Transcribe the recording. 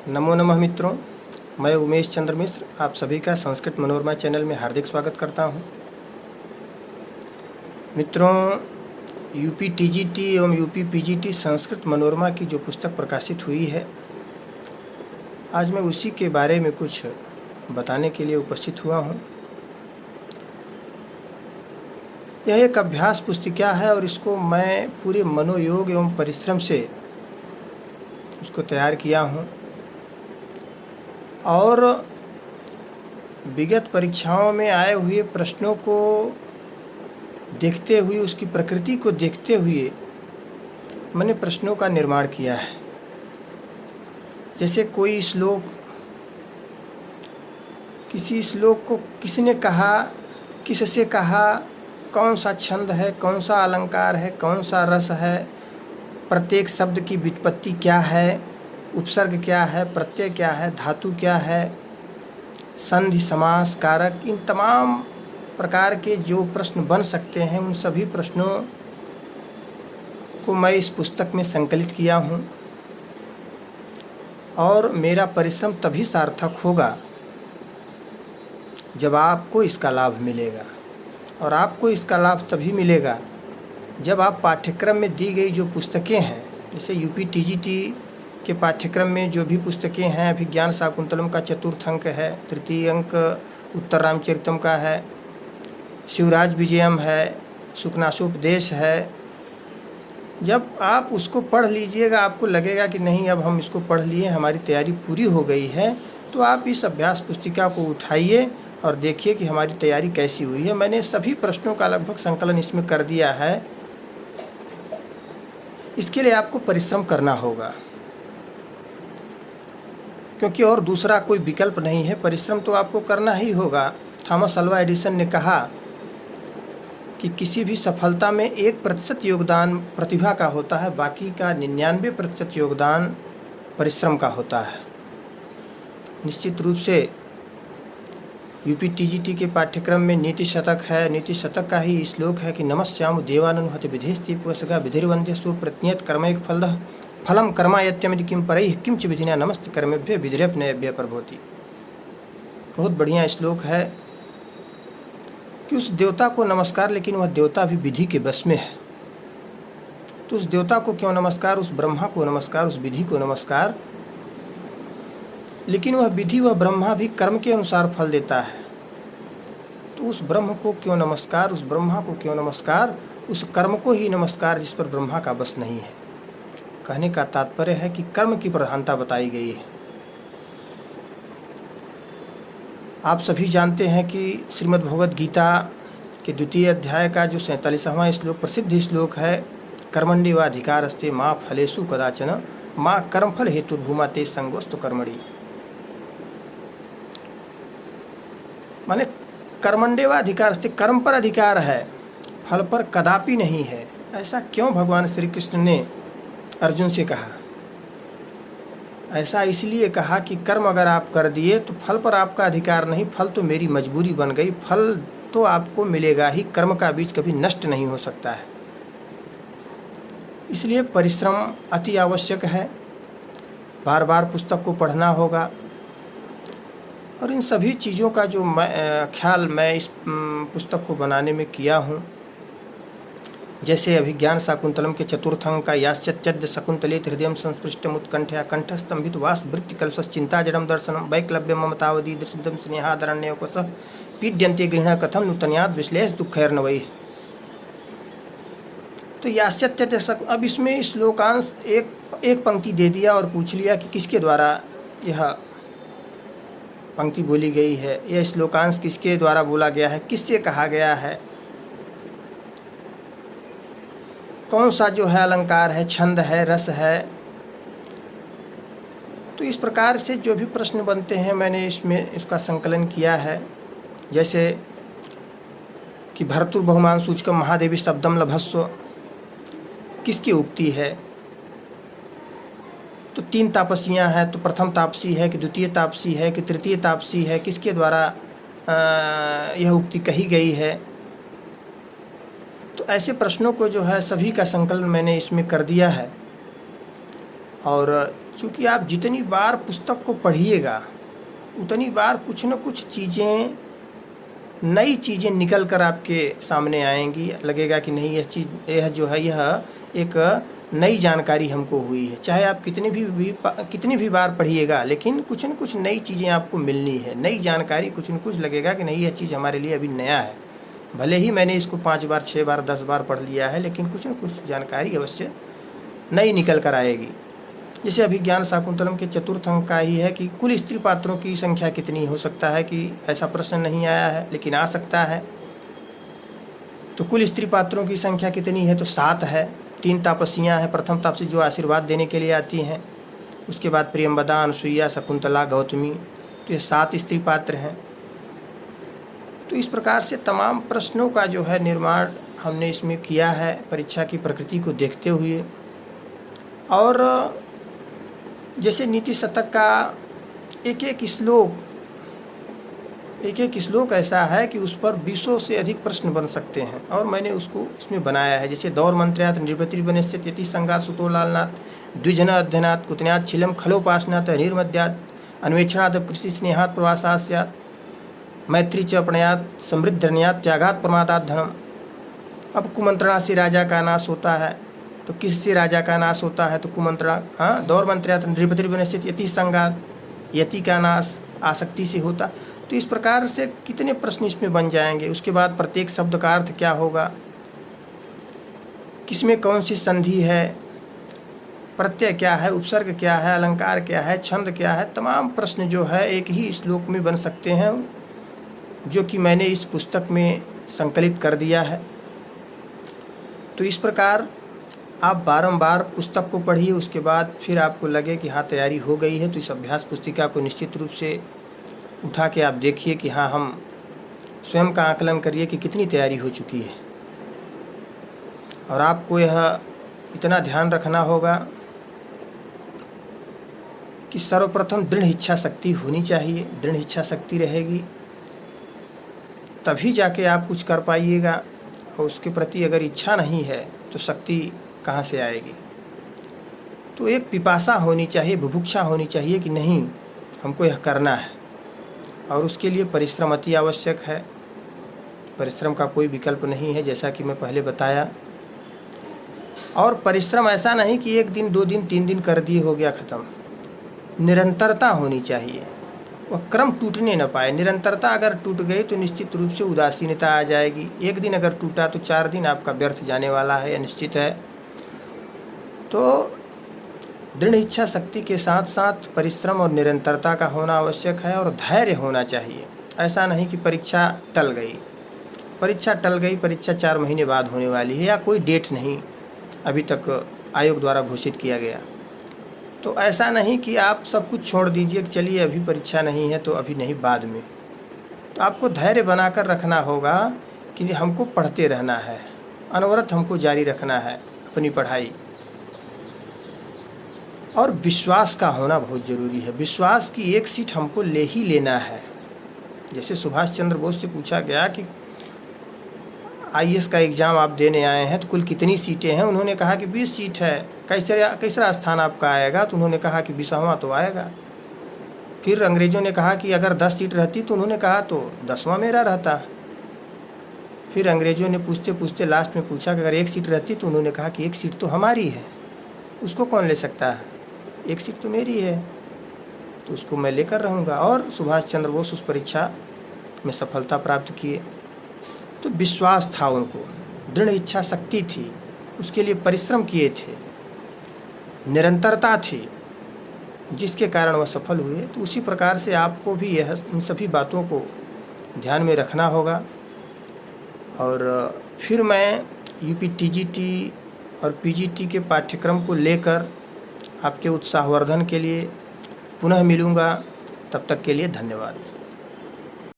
नमो नमः मित्रों, मैं उमेश चंद्र मिश्र आप सभी का संस्कृत मनोरमा चैनल में हार्दिक स्वागत करता हूं। मित्रों, यूपी टीजीटी एवं यूपी पीजीटी संस्कृत मनोरमा की जो पुस्तक प्रकाशित हुई है, आज मैं उसी के बारे में कुछ बताने के लिए उपस्थित हुआ हूं। यह एक अभ्यास पुस्तिका है और इसको मैं पूरे मनोयोग एवं परिश्रम से उसको तैयार किया हूं और विगत परीक्षाओं में आए हुए प्रश्नों को देखते हुए, उसकी प्रकृति को देखते हुए मैंने प्रश्नों का निर्माण किया है। जैसे कोई श्लोक, किसी श्लोक को किसने कहा, किससे कहा, कौन सा छंद है, कौन सा अलंकार है, कौन सा रस है, प्रत्येक शब्द की व्युत्पत्ति क्या है, उपसर्ग क्या है, प्रत्यय क्या है, धातु क्या है, संधि, समास, कारक, इन तमाम प्रकार के जो प्रश्न बन सकते हैं, उन सभी प्रश्नों को मैं इस पुस्तक में संकलित किया हूँ और मेरा परिश्रम तभी सार्थक होगा जब आपको इसका लाभ मिलेगा। और आपको इसका लाभ तभी मिलेगा जब आप पाठ्यक्रम में दी गई जो पुस्तकें हैं, जैसे यूपी टीजीटी के पाठ्यक्रम में जो भी पुस्तकें हैं, अभिज्ञान शाकुंतलम का चतुर्थ अंक है, तृतीय अंक उत्तर रामचरितम का है, शिवराज विजयम है, सुकनासोपदेश है। जब आप उसको पढ़ लीजिएगा, आपको लगेगा कि नहीं, अब हम इसको पढ़ लिए, हमारी तैयारी पूरी हो गई है, तो आप इस अभ्यास पुस्तिका को उठाइए और देखिए कि हमारी तैयारी कैसी हुई है। मैंने सभी प्रश्नों का लगभग संकलन इसमें कर दिया है। इसके लिए आपको परिश्रम करना होगा, क्योंकि और दूसरा कोई विकल्प नहीं है। परिश्रम तो आपको करना ही होगा। थॉमस अल्वा एडिसन ने कहा कि किसी भी सफलता में 1% योगदान प्रतिभा का होता है, बाकी का 99% योगदान परिश्रम का होता है। निश्चित रूप से यूपी टीजीटी के पाठ्यक्रम में नीति शतक है। नीति शतक का ही श्लोक है कि नमस्याम देवानुहत विधेस्तीपसगा विधिर्वंद्य सुप्रत्येत कर्मैक फलः फलम कर्मायत्यमिति किम परैः किंच विधिना नमस्त कर्मेभ्य विधिरप्नयभ्य प्रभोति। बहुत बढ़िया श्लोक है कि उस देवता को नमस्कार, लेकिन वह देवता भी विधि के बस में है। तो उस देवता को क्यों नमस्कार, उस ब्रह्मा को नमस्कार, उस विधि को नमस्कार, लेकिन वह विधि, वह ब्रह्मा भी कर्म के अनुसार फल देता है। तो उस ब्रह्म को क्यों नमस्कार, उस ब्रह्मा को क्यों नमस्कार, उस कर्म को ही नमस्कार जिस पर ब्रह्मा का बस नहीं है। कहने का तात्पर्य है कि कर्म की प्रधानता बताई गई है। आप सभी जानते हैं कि श्रीमद् भगवद गीता के द्वितीय अध्याय का जो 47वां श्लोक प्रसिद्ध श्लोक है, कर्मण्येवाधिकारस्ते मा फलेषु कदाचन मा कर्मफल हेतुर्भूमा ते संगोस्तु कर्मणि। माने कर्मण्येवाधिकारस्ते, कर्म पर अधिकार है, फल पर कदापि नहीं है। ऐसा क्यों भगवान श्री कृष्ण ने अर्जुन से कहा? ऐसा इसलिए कहा कि कर्म अगर आप कर दिए तो फल पर आपका अधिकार नहीं, फल तो मेरी मजबूरी बन गई, फल तो आपको मिलेगा ही, कर्म का बीज कभी नष्ट नहीं हो सकता है। इसलिए परिश्रम अति आवश्यक है। बार बार पुस्तक को पढ़ना होगा और इन सभी चीज़ों का जो ख्याल मैं इस पुस्तक को बनाने में किया हूँ, जैसे अभिज्ञान शाकुंतलम के चतुर्थ अंक का याश्चत्यद्य शकुंतलेत हृदय संस्पृष्टम उत्कंठया कंठस्तंभित वास वृत्ति कल्पस चिंता जड़म दर्शनम वैक्लव्य ममतावधि दृष्टिदम स्नेहादरण्य को सह पीड्यंते गृहण कथम नूतन्याद विश्लेष दुःखैर्नवै। तो याश्चत्यद्य शक, अब इसमें श्लोकांश एक पंक्ति दे दिया और पूछ लिया कि किसके द्वारा यह पंक्ति बोली गई है, यह श्लोकांश किसके द्वारा बोला गया है, किससे कहा गया है, कौन सा जो है अलंकार है, छंद है, रस है। तो इस प्रकार से जो भी प्रश्न बनते हैं मैंने इसमें इसका संकलन किया है। जैसे कि भर्तुर बहुमान सूचकम महादेवी शब्दम लभस्व किसकी उक्ति है? तो 3 तापसियाँ हैं, तो प्रथम तापसी है कि द्वितीय तापसी है कि तृतीय तापसी है, किसके द्वारा यह उक्ति कही गई है? तो ऐसे प्रश्नों को जो है सभी का संकलन मैंने इसमें कर दिया है और क्योंकि आप जितनी बार पुस्तक को पढ़िएगा उतनी बार कुछ न कुछ चीज़ें, नई चीज़ें निकल कर आपके सामने आएंगी। लगेगा कि नहीं, यह जो है यह एक नई जानकारी हमको हुई है। चाहे आप कितनी भी बार पढ़िएगा, लेकिन कुछ न कुछ नई चीज़ें आपको मिलनी है, नई जानकारी, कुछ न कुछ लगेगा कि नहीं, यह चीज़ हमारे लिए अभी नया है। भले ही मैंने इसको 5 बार 6 बार 10 बार पढ़ लिया है, लेकिन कुछ न कुछ जानकारी अवश्य नई निकल कर आएगी। जैसे अभिज्ञान शाकुंतलम के चतुर्थ अंक का ही है कि कुल स्त्री पात्रों की संख्या कितनी हो सकता है कि ऐसा प्रश्न नहीं आया है, लेकिन आ सकता है। तो कुल स्त्री पात्रों की संख्या कितनी है? तो 7 है। 3 तापसियाँ हैं, प्रथम तापसी जो आशीर्वाद देने के लिए आती हैं, उसके बाद प्रियंवदा, अनुसुईया, शकुंतला, गौतमी, तो ये 7 स्त्री पात्र हैं। तो इस प्रकार से तमाम प्रश्नों का जो है निर्माण हमने इसमें किया है परीक्षा की प्रकृति को देखते हुए। और जैसे नीति शतक का एक एक श्लोक ऐसा है कि उस पर 20 से अधिक प्रश्न बन सकते हैं, और मैंने उसको इसमें बनाया है। जैसे दौर मंत्रयात निर्वृतिर्वनस्य यति संगात सुतो लालनाथ द्विजन अध्ययनात् कुतन्यात् छिलम खलोपासनात् निर्मद्यात् अन्वेक्षणात् कृषि स्नेहात् प्रवासात् स्यात् मैत्री च प्रणयात् समृद्धन्यात् त्यागात् प्रमादात् धनम। अब कुमंत्रणा से राजा का नाश होता है, तो किससे राजा का नाश होता है? तो कुमंत्रणा, दौर मंत्रयात निर्वृतिर्वनस्य यति संगात, यति का नाश आसक्ति से होता। तो इस प्रकार से कितने प्रश्न इसमें बन जाएंगे। उसके बाद प्रत्येक शब्द का अर्थ क्या होगा, किसमें कौन सी संधि है, प्रत्यय क्या है, उपसर्ग क्या है, अलंकार क्या है, छंद क्या है, तमाम प्रश्न जो है एक ही श्लोक में बन सकते हैं, जो कि मैंने इस पुस्तक में संकलित कर दिया है। तो इस प्रकार आप बारंबार पुस्तक को पढ़िए, उसके बाद फिर आपको लगे कि हाँ तैयारी हो गई है, तो इस अभ्यास पुस्तिका को निश्चित रूप से उठा के आप देखिए कि हाँ, हम स्वयं का आकलन करिए कि कितनी तैयारी हो चुकी है। और आपको यह इतना ध्यान रखना होगा कि सर्वप्रथम दृढ़ इच्छा शक्ति होनी चाहिए। दृढ़ इच्छा शक्ति रहेगी तभी जाके आप कुछ कर पाइएगा, और उसके प्रति अगर इच्छा नहीं है तो शक्ति कहाँ से आएगी। तो एक पिपासा होनी चाहिए, बुभुक्षा होनी चाहिए कि नहीं, हमको यह करना है, और उसके लिए परिश्रम अति आवश्यक है। परिश्रम का कोई विकल्प नहीं है, जैसा कि मैं पहले बताया। और परिश्रम ऐसा नहीं कि 1 दिन 2 दिन 3 दिन कर दिए हो गया ख़त्म। निरंतरता होनी चाहिए, वह क्रम टूटने न पाए। निरंतरता अगर टूट गई तो निश्चित रूप से उदासीनता आ जाएगी। 1 दिन अगर टूटा तो 4 दिन आपका व्यर्थ जाने वाला है, यह निश्चित है। तो दृढ़ इच्छा शक्ति के साथ साथ परिश्रम और निरंतरता का होना आवश्यक है, और धैर्य होना चाहिए। ऐसा नहीं कि परीक्षा टल गई, परीक्षा 4 महीने बाद होने वाली है, या कोई डेट नहीं अभी तक आयोग द्वारा घोषित किया गया। तो ऐसा नहीं कि आप सब कुछ छोड़ दीजिए कि चलिए अभी परीक्षा नहीं है तो अभी नहीं, बाद में। तो आपको धैर्य बनाकर रखना होगा कि हमको पढ़ते रहना है, अनवरत हमको जारी रखना है अपनी पढ़ाई। और विश्वास का होना बहुत ज़रूरी है। विश्वास की 1 सीट हमको ले ही लेना है। जैसे सुभाष चंद्र बोस से पूछा गया कि IAS का एग्ज़ाम आप देने आए हैं तो कुल कितनी सीटें हैं? उन्होंने कहा कि 20 सीट है। कैसा स्थान आपका आएगा? तो उन्होंने कहा कि 20वां तो आएगा। फिर अंग्रेज़ों ने कहा कि अगर 10 सीट रहती, तो उन्होंने कहा तो 10वां मेरा रहता। फिर अंग्रेज़ों ने पूछते पूछते लास्ट में पूछा कि अगर 1 सीट रहती, तो उन्होंने कहा कि 1 सीट तो हमारी है, उसको कौन ले सकता है? 1 सीट तो मेरी है, तो उसको मैं लेकर रहूँगा। और सुभाष चंद्र बोस उस परीक्षा में सफलता प्राप्त किए। तो विश्वास था उनको, दृढ़ इच्छा शक्ति थी, उसके लिए परिश्रम किए थे, निरंतरता थी, जिसके कारण वह सफल हुए। तो उसी प्रकार से आपको भी इन सभी बातों को ध्यान में रखना होगा। और फिर मैं UPTGT और PGT के पाठ्यक्रम को लेकर आपके उत्साहवर्धन के लिए पुनः मिलूँगा। तब तक के लिए धन्यवाद।